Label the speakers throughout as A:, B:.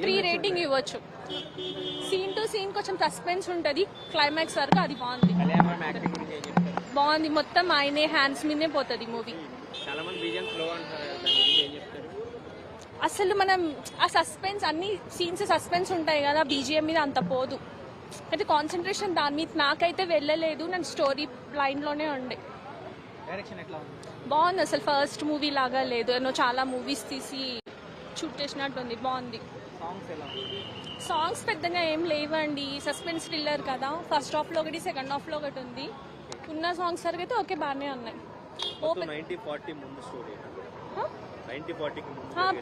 A: 3 rating ఇవ్వచ్చు. Scene to scene కొంచెం suspense ఉంటుంది, క్లైమాక్స్ వరకు అది బాగుంది. బాగుంది, మొత్తం ఆయనే హ్యాండ్స్ మీదే పోతుంది మూవీ. అసలు మనం ఆ సస్పెన్స్ అన్ని సీన్స్ సస్పెన్స్ ఉంటాయి కదా, బీజిఎం మీద అంత పోదు. అయితే కాన్సన్ట్రేషన్ దాని మీద నాకైతే వెళ్ళలేదు, నేను స్టోరీ లైన్లోనే ఉండే. బాగుంది, అసలు ఫస్ట్ మూవీ లాగా లేదు, నేను చాలా మూవీస్ తీసి షూట్ చేసినట్టుంది. బాగుంది. సాంగ్స్ పెద్దగా ఏం లేవండి, సస్పెన్స్ థ్రిల్లర్ కదా. ఫస్ట్ హాఫ్లో ఒకటి, సెకండ్ హాఫ్లో ఒకటి ఉంది. ఉన్న సాంగ్స్ వరకు అయితే ఓకే, బాగానే ఉన్నాయి.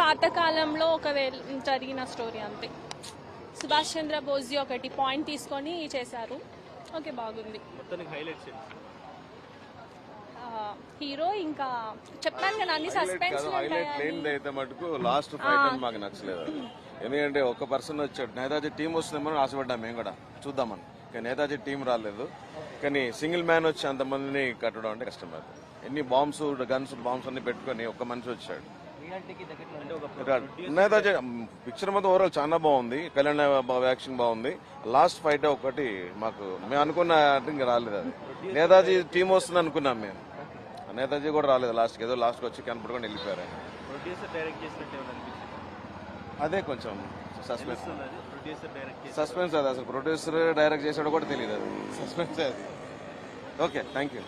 A: పాతకాలంలో ఒకవేళ జరిగిన స్టోరీ అంతే. సుభాష్ చంద్ర బోస్ ఒకటి పాయింట్ తీసుకొని చేశారు. ఓకే, బాగుంది. హీరో ఇంకా చెప్పాను కదా అన్ని సస్పెన్స్
B: అయితే మటుకు లాస్ట్ ఫైట్ మాకు నచ్చలేదు. ఎందుకంటే ఒక పర్సన్ వచ్చాడు, నేతాజీ టీం వస్తుందేమో ఆశపడ్డాం మేము కూడా చూద్దామని. కానీ నేతాజీ టీం రాలేదు. కానీ సింగిల్ మ్యాన్ వచ్చి అంతమందిని కట్టడం అంటే కష్టం. అది ఎన్ని బాంబ్స్ గన్స్ బాంబ్స్ అన్ని పెట్టుకుని ఒక్క మనిషి వచ్చాడు. నేతాజీ పిక్చర్ మొత్తం ఓవరాల్ చాలా బాగుంది. కళ్యాణ్ బాబు యాక్షన్ బాగుంది. లాస్ట్ ఫైట్ ఒకటి మాకు మేము అనుకున్న ఇంకా రాలేదు. అది నేతాజీ టీం వస్తుంది అనుకున్నాం మేము. నేతాజీ కూడా రాలేదు లాస్ట్కి, ఏదో లాస్ట్కి వచ్చి కనపడుకొని వెళ్ళిపోయారు. అదే కొంచెం సస్పెన్స్ అది. అసలు ప్రొడ్యూసర్ డైరెక్ట్ చేసాడో కూడా తెలియదు, అది సస్పెన్స్ అది. Okay, thank you.